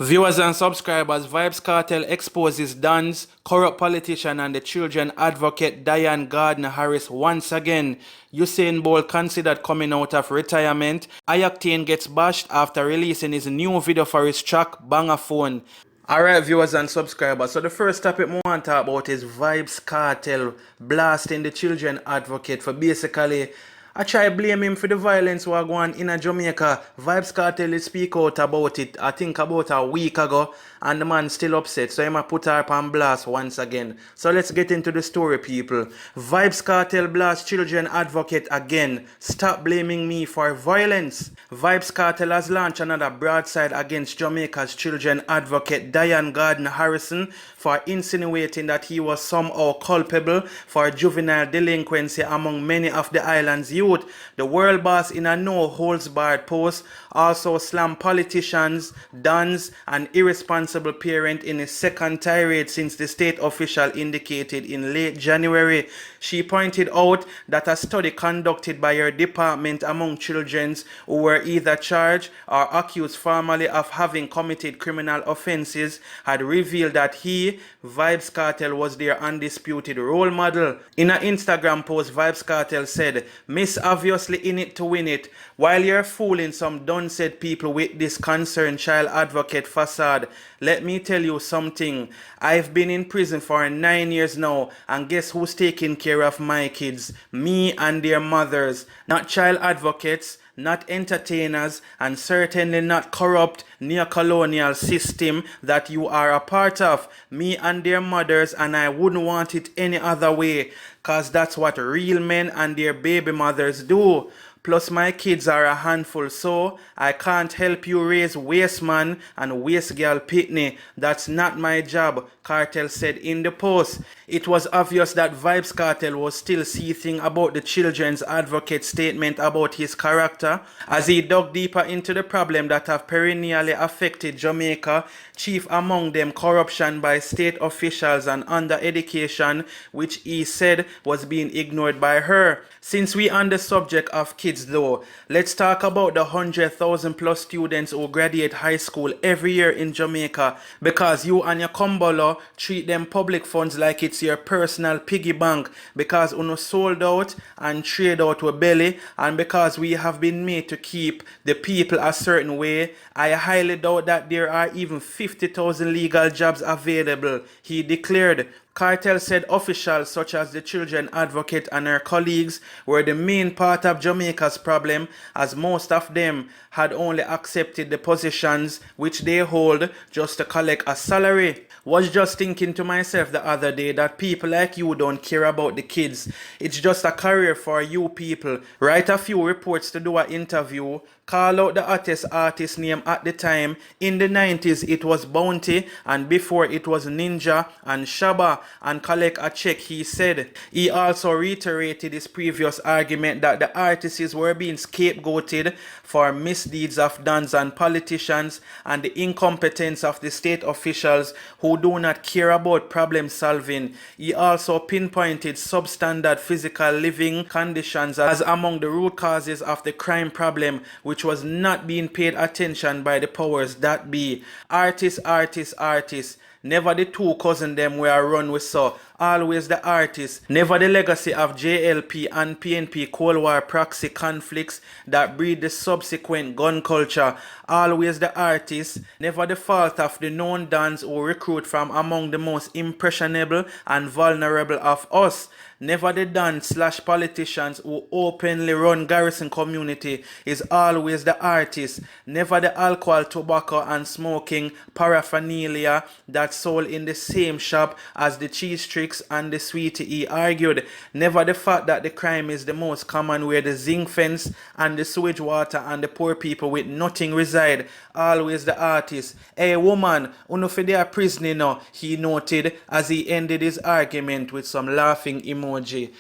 Viewers and subscribers, Vybz Kartel exposes Don's corrupt politician and the children advocate Diane Gardner-Harris once again. Usain Bolt considered coming out of retirement. I-Octane gets bashed after releasing his new video for his track Banger Phone. Alright viewers and subscribers, so the first topic I want to talk about is Vybz Kartel blasting the children advocate for basically I try blame him for the violence we are going in Jamaica. Vybz Kartel speak out about it, I think about a week ago, and the man still upset, so he put her up on blast once again. So let's get into the story, people. Vybz Kartel blast children advocate again. Stop blaming me for violence. Vybz Kartel has launched another broadside against Jamaica's children advocate Diane Gardner-Harrison for insinuating that he was somehow culpable for juvenile delinquency among many of the island's youth. The world boss in a no-holds-barred post also slammed politicians, dons, and irresponsible parent in his second tirade since the state official indicated in late January. She pointed out that a study conducted by her department among children who were either charged or accused formally of having committed criminal offenses had revealed that he, Vybz Kartel, was their undisputed role model. In an Instagram post, Vybz Kartel said, "Miss obviously in it to win it. While you're fooling some done-said people with this concerned child advocate facade, let me tell you something. I've been in prison for 9 years now, and guess who's taking care of my kids? Me and their mothers. Not child advocates, not entertainers, and certainly not corrupt neo-colonial system that you are a part of. Me and their mothers, and I wouldn't want it any other way, cause that's what real men and their baby mothers do. Plus my kids are a handful, so I can't help you raise waste man and waste girl pitney. That's not my job," Kartel said in the post. It was obvious that Vybz Kartel was still seething about the children's advocate statement about his character. As he dug deeper into the problem that have perennially affected Jamaica, chief among them corruption by state officials and under-education, which he said was being ignored by her. Since we on the subject of kids though, let's talk about the 100,000 plus students who graduate high school every year in Jamaica, because you and your Kumbolo treat them public funds like it's your personal piggy bank, because uno sold out and trade out with belly, and because we have been made to keep the people a certain way. I highly doubt that there are even 50,000 legal jobs available, he declared. Kartel said officials such as the children advocate and her colleagues were the main part of Jamaica's problem, as most of them had only accepted the positions which they hold just to collect a salary. Was just thinking to myself the other day that people like you don't care about the kids. It's just a career for you people. Write a few reports to do an interview. Call out the hottest artist name at the time. In the 90s it was Bounty, and before it was Ninja and Shabba, and collect a check, he said. He also reiterated his previous argument that the artists were being scapegoated for misdeeds of dons and politicians and the incompetence of the state officials who do not care about problem solving. He also pinpointed substandard physical living conditions as among the root causes of the crime problem, which was not being paid attention by the powers that be. Artists, artists, artists. Never the two cousin them where I run with, so always the artists. Never the legacy of JLP and PNP Cold War proxy conflicts that breed the subsequent gun culture. Always the artists. Never the fault of the known dons who recruit from among the most impressionable and vulnerable of us. Never the dons/politicians who openly run garrison community. Is always the artists. Never the alcohol, tobacco, and smoking paraphernalia that sold in the same shop as the cheese tricks and the sweetie, he argued. Never the fact that the crime is the most common where the zinc fence and the sewage water and the poor people with nothing reside. Always the artist. Hey woman, uno for their prison now, he noted as he ended his argument with some laughing emoji.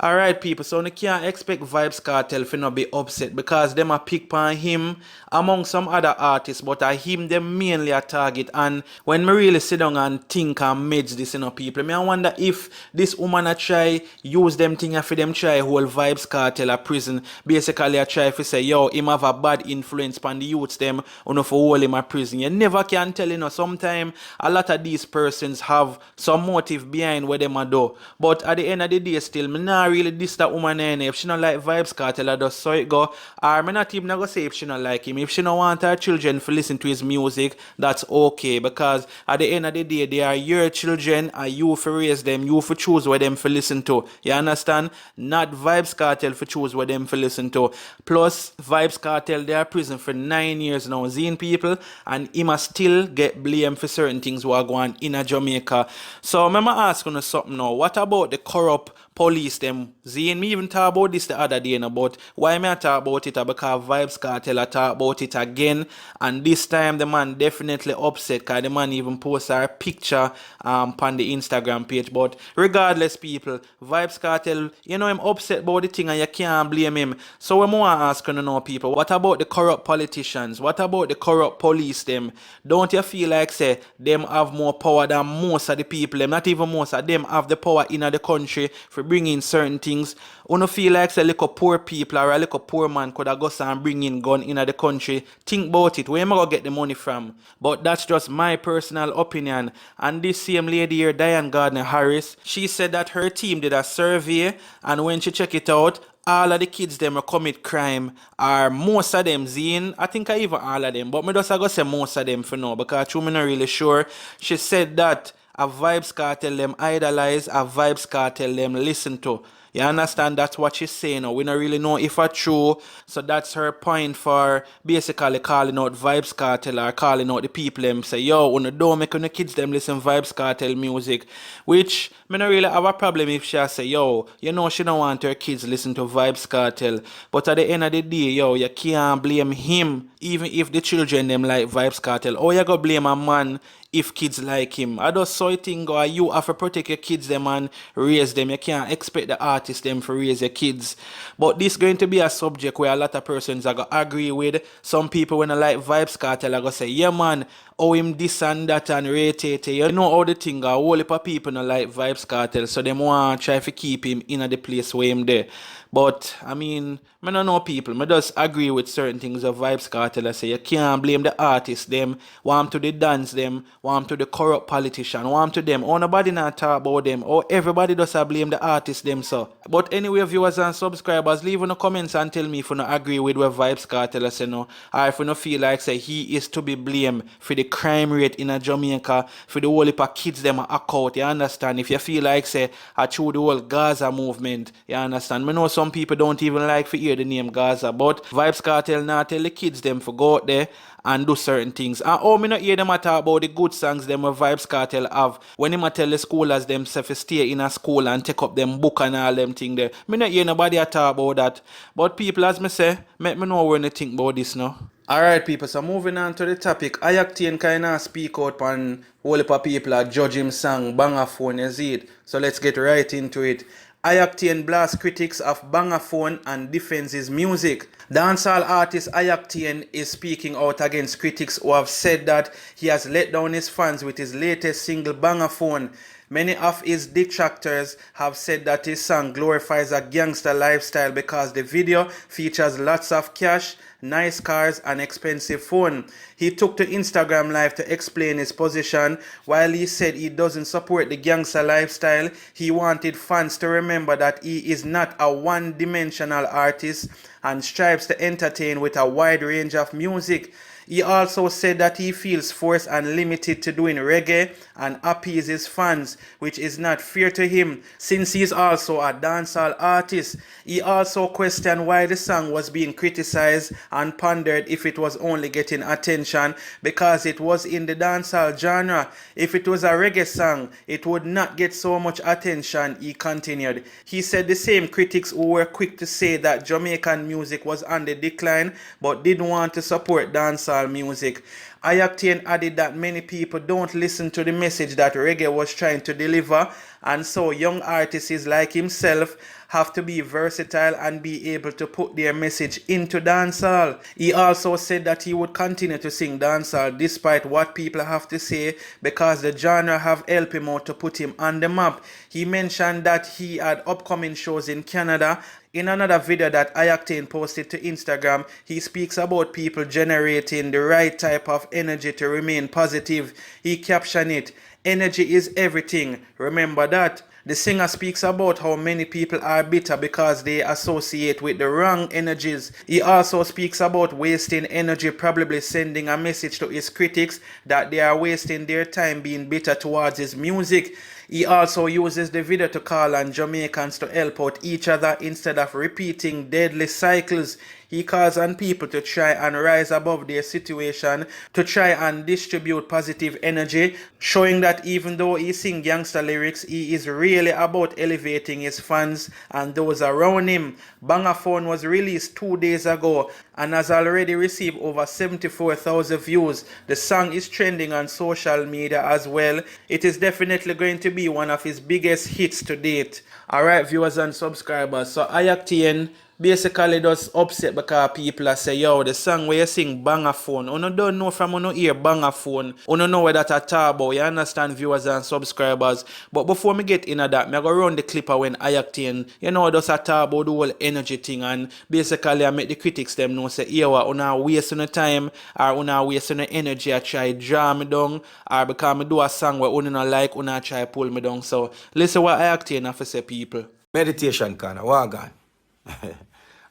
Alright people, so you can't expect Vybz Kartel to not be upset because them a pick on him among some other artists, but I him them mainly a target. And when me really sit down and think and meds this people, me I wonder if this woman a try use them thing for them try hold Vybz Kartel a prison. Basically I try to say, yo, him have a bad influence on the youths them for hold him a prison. You never can tell, sometimes a lot of these persons have some motive behind what them a do. But at the end of the day still, me not really diss that woman if she not like Vybz Kartel, I just saw it go. Or me not even gonna say if she not like him. If she not want her children to listen to his music, that's okay. Because at the end of the day, they are your children and you for raise them, you for choose what them for listen to. You understand? Not Vybz Kartel for choose what them for listen to. Plus, Vybz Kartel, they are prison for 9 years now, seeing people, and he must still get blamed for certain things what are going in a Jamaica. So, I'm asking you something now. What about the corrupt police them? Zane, me even talk about this the other day, but why me I talk about it? Because Vybz Kartel I talk about it again, and this time the man definitely upset because the man even post a picture on the Instagram page. But regardless people, Vybz Kartel, him upset about the thing and you can't blame him. So we more asking people, what about the corrupt politicians? What about the corrupt police them? Don't you feel like say them have more power than most of the people? Them, not even most of them have the power in the country for bring in certain things. Don't feel like say little poor people or a little poor man could have go and bring in gun in the country. Think about it. Where am I gonna get the money from? But that's just my personal opinion. And this same lady here, Diane Gardner Harris, she said that her team did a survey, and when she checked it out, all of the kids them commit crime, or most of them, Zine, I think I even all of them, but me just I go say most of them for now because I'm not really sure. She said that a Vybz Kartel them idolize, a Vybz Kartel them listen to. You understand? That's what she's saying. We don't really know if it's true. So that's her point for basically calling out Vybz Kartel or calling out the people them say, yo, don't make the kids them listen Vybz Kartel music. Which me not really have a problem if she say, yo, she don't want her kids listen to Vybz Kartel. But at the end of the day, yo, you can't blame him even if the children them like Vybz Kartel. Or you go blame a man if kids like him. I just saw it thing go, you have to protect your kids them and raise them. You can't expect the artists them to raise your kids. But this going to be a subject where a lot of persons are going to agree with. Some people when I like Vybz Kartel are going to say, yeah man, oh him this and that and rate it. You know how the thing go, a whole heap of people don't like Vybz Kartel, so they want to try to keep him in the place where him there. But, I mean, I don't know people. I just agree with certain things of Vybz Kartel. I say you can't blame the artists, them. Want to the dance, them. Want to the corrupt politician. Want to them. Oh, nobody not talk about them. Or everybody does blame the artists, them, so. But anyway, viewers and subscribers, leave in the comments and tell me if you don't agree with what Vybz Kartel say no. Or if you don't feel like, say, he is to be blamed for the crime rate in Jamaica, for the whole heap of kids, them are out. You understand? If you feel like, say, I through the whole Gaza movement, you understand? I know some people don't even like to hear the name Gaza, but Vybz Kartel now tell the kids them to go out there and do certain things. And me not hear them talk about the good songs them where Vybz Kartel have. When him tell the schoolers them to stay in a school and take up them book and all them thing there. Me not hear nobody talk about that. But people, as me say, make me know when they think about this now. Alright people, so moving on to the topic. I-Octane kinda speak out on whole heap of people are judge him song Bangaphone, you see it. So let's get right into it. I-Octane blasts critics of Bangaphone and defends his music. Dancehall artist I-Octane is speaking out against critics who have said that he has let down his fans with his latest single Bangaphone. Many of his detractors have said that his song glorifies a gangster lifestyle because the video features lots of cash, nice cars and expensive phone. He took to Instagram Live to explain his position. While he said he doesn't support the gangster lifestyle, he wanted fans to remember that he is not a one-dimensional artist and strives to entertain with a wide range of music. He also said that he feels forced and limited to doing reggae and appease his fans, which is not fair to him since he is also a dancehall artist. He also questioned why the song was being criticized and pondered if it was only getting attention because it was in the dancehall genre. If it was a reggae song, it would not get so much attention, he continued. He said the same critics who were quick to say that Jamaican music was on the decline but didn't want to support dancehall music I-Octane added that many people don't listen to the message that reggae was trying to deliver, and so young artists like himself have to be versatile and be able to put their message into dancehall. He also said that he would continue to sing dancehall despite what people have to say because the genre have helped him out to put him on the map. He mentioned that he had upcoming shows in Canada. In another video that I-Octane posted to Instagram, he speaks about people generating the right type of energy to remain positive. He captioned it, "Energy is everything. Remember that." The singer speaks about how many people are bitter because they associate with the wrong energies. He also speaks about wasting energy, probably sending a message to his critics that they are wasting their time being bitter towards his music. He also uses the video to call on Jamaicans to help out each other instead of repeating deadly cycles. He calls on people to try and rise above their situation, to try and distribute positive energy, showing that even though he sings gangster lyrics, he is really about elevating his fans and those around him. Banger Phone was released 2 days ago and has already received over 74,000 views. The song is trending on social media as well. It is definitely going to be one of his biggest hits to date. Alright, viewers and subscribers, so I-Octane basically just upset because people are say, yo, the song where you sing Banger Phone, you don't know from you hear Banger Phone, you don't know where that at about, you understand, viewers and subscribers. But before me get into that, me go run the clip of when I-Octane, just a talk about the whole energy thing, and basically I make the critics them know say, yo, you not wasting the time, or you not wasting the energy, I try draw me down, or because I do a song where you not like, you not try pull me down. So listen what I-Octane have to say, people. Meditation kind of wagon.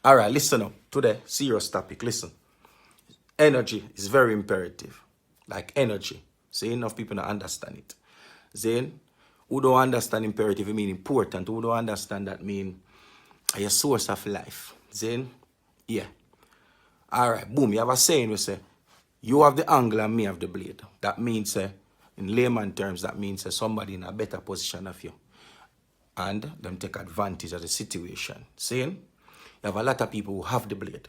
All right, listen up. Today, serious topic. Listen. Energy is very imperative. Like energy. See, enough people don't understand it. Then, who don't understand imperative, it mean important. Who don't understand that mean a source of life. Then, yeah. All right, boom. You have a saying we say, you have the angle and me have the blade. That means, in layman terms, that means somebody in a better position of you. And them take advantage of the situation. Saying, you have a lot of people who have the blade.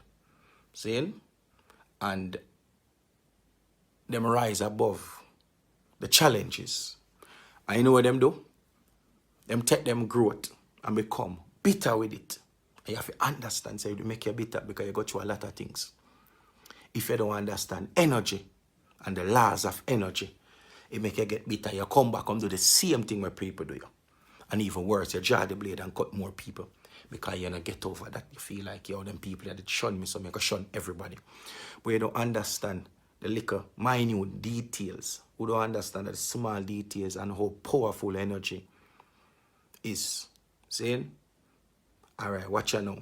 Saying, and them rise above the challenges. And you know what them do? Them take them growth and become bitter with it. And you have to understand, so you make you bitter because you go through a lot of things. If you don't understand energy and the laws of energy, it make you get bitter. You come back and do the same thing where people do you. And even worse, you draw the blade and cut more people because you don't get over that. You feel like, yo, them people that shun me, so I can shun everybody. But you don't understand the little minute details. You don't understand the small details and how powerful energy is. Saying? All right, watch you now.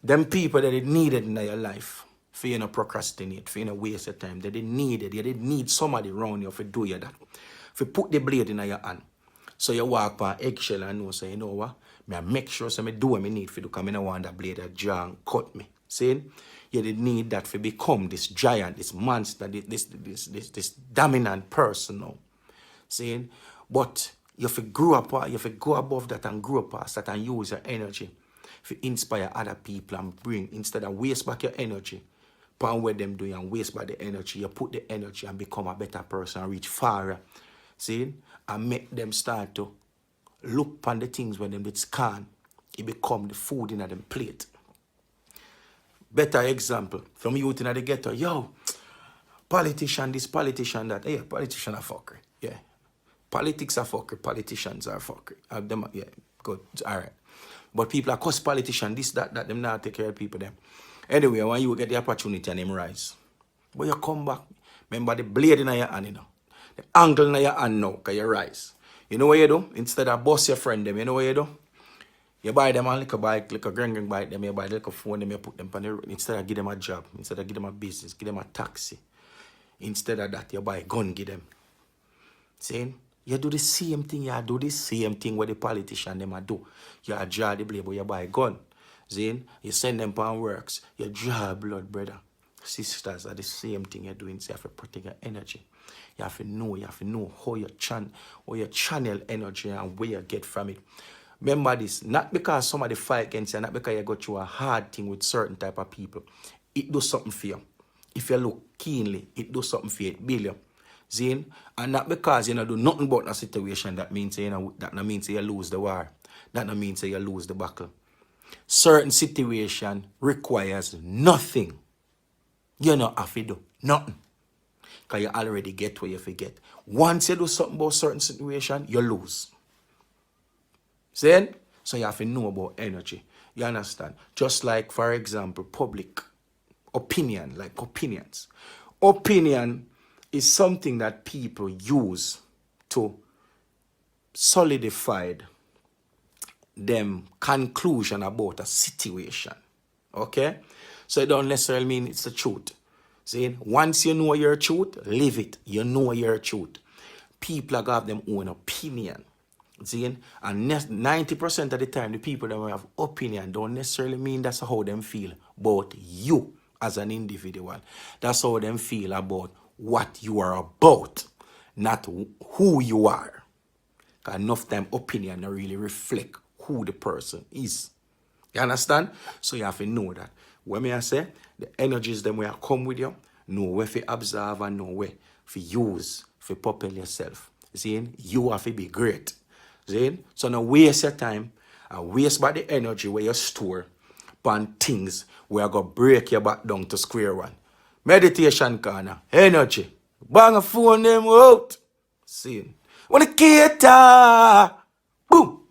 Them people that it needed in your life, for you not procrastinate, for you not waste your time, they didn't need it. You didn't need somebody around you to do you that. For put the blade in your hand. So you walk on eggshell and know, say, you know what? I make sure so I do what I need to do because I don't want that blade that jaw and cut me. Saying, you didn't need that to become this giant, this monster, this dominant person now. Saying, but you have to grow up, you have to go above that and grow past that and use your energy to inspire other people and bring, instead of waste back your energy, upon what them doing and waste back the energy, you put the energy and become a better person and reach farther. See? And make them start to look upon the things when them did scan. It become the food in them plate. Better example, from youth in the ghetto, yo, politician this, politician that. Yeah, politician are fuckery. Yeah. Politics are fuckery, politicians are fuckery. Yeah, good, all right. But people are cause politician, this, that, them not take care of people, them. Anyway, when you get the opportunity and them rise. But you come back, remember the blade in your hand, you know. The angle in your hand now, because you rise. You know what you do? Instead of boss your friend them, you know what you do? You buy them a little bike, like a gang bike them, you buy a little phone them, you put them on the road. Instead of give them a job, instead of give them a business, give them a taxi. Instead of that, you buy a gun, give them. Saying, you do the same thing, you do the same thing what the politician them do. You draw the blade, but you buy a gun. Saying, you send them on works, you draw blood, brother. Sisters are the same thing you're doing, so you have to protect your energy. You have to know how you channel energy and where you get from it. Remember this, not because somebody fight against you, not because you go through a hard thing with certain type of people. It does something for you. if you look keenly, it do something for 8 billion. See? And not because you know do nothing about a situation that means you know that means you lose the war. That means you lose the battle. Certain situation requires nothing. You know have to do nothing. Because you already get where you forget. Once you do something about certain situation, you lose. See? So you have to know about energy. You understand? Just like, for example, public opinion, like opinions. Opinion is something that people use to solidify them conclusion about a situation. Okay? So it don't necessarily mean it's the truth. See? Once you know your truth, live it. You know your truth. People are going to have their own opinion. See? And 90% of the time, the people that have opinion don't necessarily mean that's how them feel about you as an individual. That's how them feel about what you are about, not who you are. Because enough time, opinion don't really reflect who the person is. You understand? So you have to know that. When I say, the energies them will come with you, know where to observe and know where to use, to propel yourself. See? You have to be great. See? So now waste your time and waste by the energy where you store on things where are going to break your back down to square one. Meditation corner, energy. Bang a phone them out. See? When the cater, boom.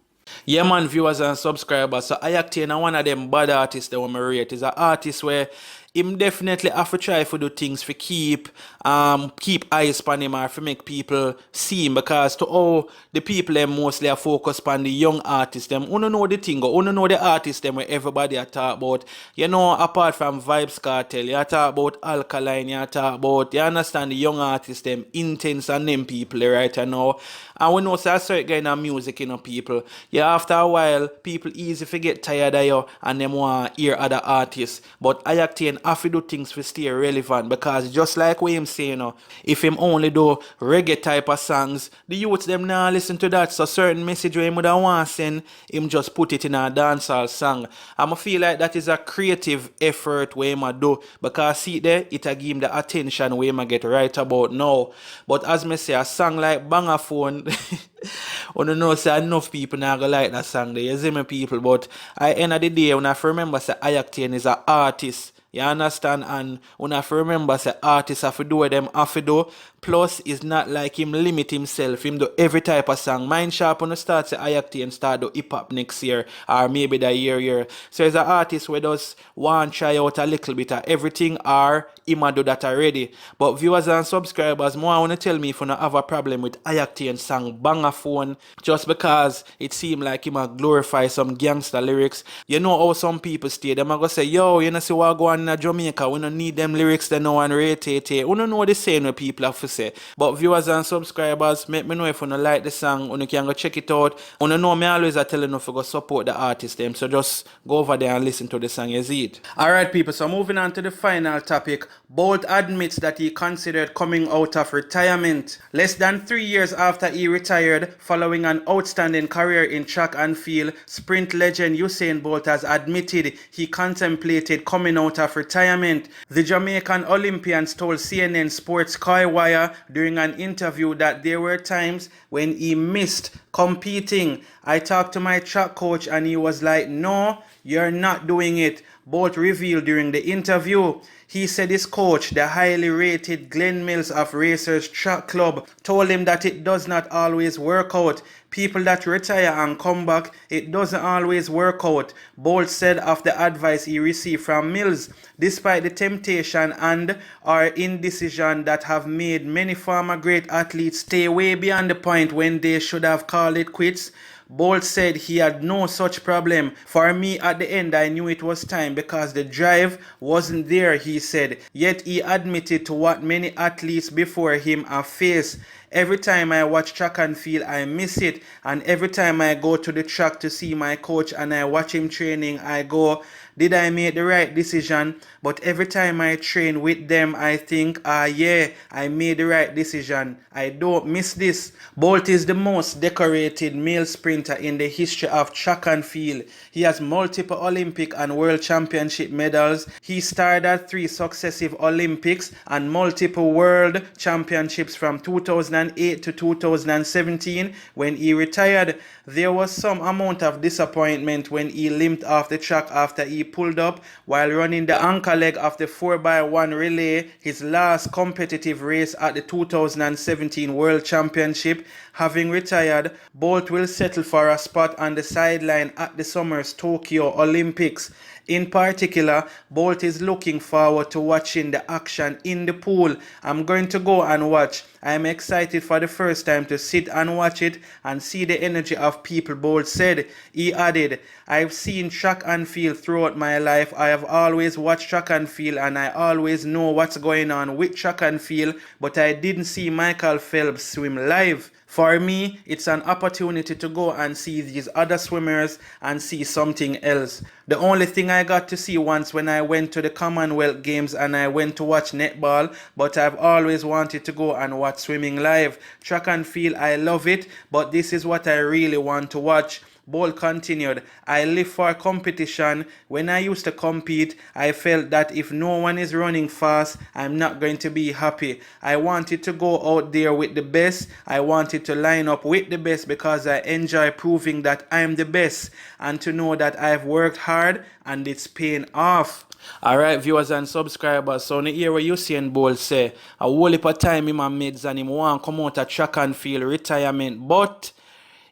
Yeah, man, viewers and subscribers. So I-Octane, one of them bad artists that we rate is an artist where him definitely have to try to do things to keep eyes on him or to make people see him, because to all the people them mostly are focused on the young artists them. You know the thing, you know the artists them where everybody are talk about. You know, apart from Vybz Kartel, you talk about Alkaline, you talk about, you understand the young artists them, Intense and them people right now. And we know so certain kind of music, you know, people. Yeah, after a while, people easy to get tired of you and them want to hear other artists. But I-Octane have to do things to stay relevant, because just like what him say, you know, if him only do reggae type of songs, the youths them now listen to that. So certain message where him would want to send, him just put it in a dancehall song. I feel like that is a creative effort where him do, because see there, it a give him the attention where him get right about now. But as me say, a song like Banger Phone, I don't know, say enough people now go like that song there, you see me people, but at the end of the day, when I remember say I-Octane is an artist, you understand, and when I remember say artists have to do what them have to do, plus it's not like him limit himself, him do every type of song. Mind sharp when I start say I-Octane start do hip hop next year, or maybe the year. So as an artist where does want to try out a little bit of everything, or him a do that already. But viewers and subscribers, more want to tell me if you don't have a problem with I-Octane song Banger Phone, just because it seems like him a glorify some gangster lyrics. You know how some people stay, them a go say, yo, you know see what go on in Jamaica, we don't need them lyrics they know and rate it. We don't know the same what people have to say. But viewers and subscribers, make me know if you don't like the song, you can go check it out. You know me always I tell you to go support the artist them, so just go over there and listen to the song, you see it. Alright people, so moving on to the final topic. Bolt admits that he considered coming out of retirement. Less than 3 years after he retired, following an outstanding career in track and field, sprint legend Usain Bolt has admitted he contemplated coming out of retirement. The Jamaican Olympian told CNN Sports Wire during an interview that there were times when he missed competing. I talked to my track coach and he was like, no, you're not doing it. Bolt revealed during the interview. He said his coach, the highly rated Glenn Mills of Racers Track Club, told him that it does not always work out. People that retire and come back, it doesn't always work out, Bolt said of the advice he received from Mills. Despite the temptation and or indecision that have made many former great athletes stay way beyond the point when they should have called it quits, Bolt said he had no such problem. For me, at the end, I knew it was time because the drive wasn't there, he said. Yet he admitted to what many athletes before him have faced. Every time I watch track and field, I miss it. And every time I go to the track to see my coach and I watch him training, I go, did I make the right decision? But every time I train with them, I think, yeah, I made the right decision. I don't miss this. Bolt is the most decorated male sprinter in the history of track and field. He has multiple Olympic and World Championship medals. He starred at 3 successive Olympics and multiple World Championships from 2008 to 2017 when he retired. There was some amount of disappointment when he limped off the track after he pulled up while running the anchor leg of the 4x1 relay, his last competitive race at the 2017 World Championship. Having retired, Bolt will settle for a spot on the sideline at the summer's Tokyo Olympics. In particular, Bolt is looking forward to watching the action in the pool. I'm going to go and watch. I'm excited for the first time to sit and watch it and see the energy of people, Bolt said. He added, I've seen track and field throughout my life. I have always watched track and field and I always know what's going on with track and field, but I didn't see Michael Phelps swim live. For me, it's an opportunity to go and see these other swimmers and see something else. The only thing I got to see once when I went to the Commonwealth Games and I went to watch netball, but I've always wanted to go and watch swimming live. Track and field, I love it, but this is what I really want to watch. Bolt continued, I live for competition. When I used to compete, I felt that if no one is running fast, I'm not going to be happy. I wanted to go out there with the best. I wanted to line up with the best because I enjoy proving that I'm the best and to know that I've worked hard and it's paying off. Alright, viewers and subscribers, so in the hear what Usain Bolt say, a whole heap of time him and mids and him want come out of track and field retirement, but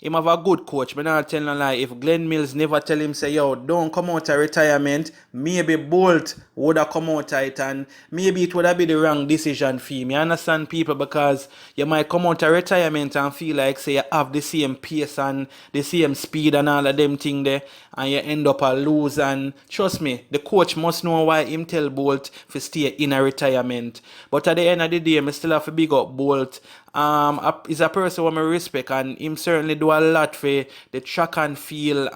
him have a good coach. But not tell no lie. If Glenn Mills never tell him say, yo, don't come out of retirement, maybe Bolt would have come out of it and maybe it would have been the wrong decision for him. You understand, people? Because you might come out of retirement and feel like say you have the same pace and the same speed and all of them thing there and you end up a lose. And trust me, the coach must know why him tell Bolt to stay in a retirement. But at the end of the day, I still have to big up Bolt. Is a person who I respect and him certainly do a lot for the track and field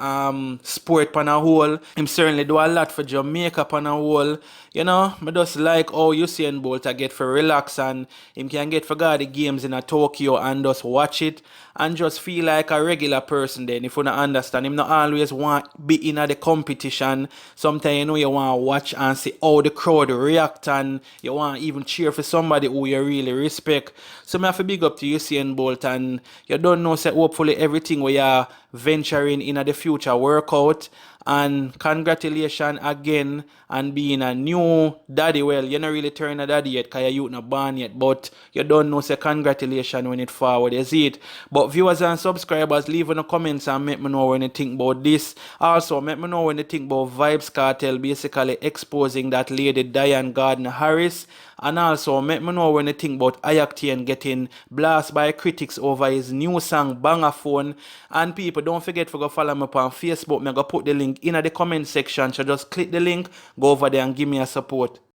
sport pan a whole. Him certainly do a lot for Jamaica pan a whole. You know, I just like how Usain Bolt I get for relax and him can get for go the games in a Tokyo and just watch it and just feel like a regular person then. If you don't understand, him not always want be in the competition. Sometimes you know you want to watch and see how the crowd react and you want to even cheer for somebody who you really respect. So I have to big up to Usain Bolt and you don't know say hopefully everything we are venturing in the future work out. And congratulations again on being a new daddy. Well, you're not really turning a daddy yet because you're not born yet. But you don't know, say congratulations when it forward. You see it. But viewers and subscribers, leave in the comments and make me know when you think about this. Also, make me know when you think about Vybz Kartel basically exposing that lady Diane Gardner-Harris. And also, make me know when you think about I-Octane getting blasted by critics over his new song, Banger Phone. And people, don't forget to go follow me on Facebook. I'm going to put the link in the comment section. So just click the link, go over there and give me a support.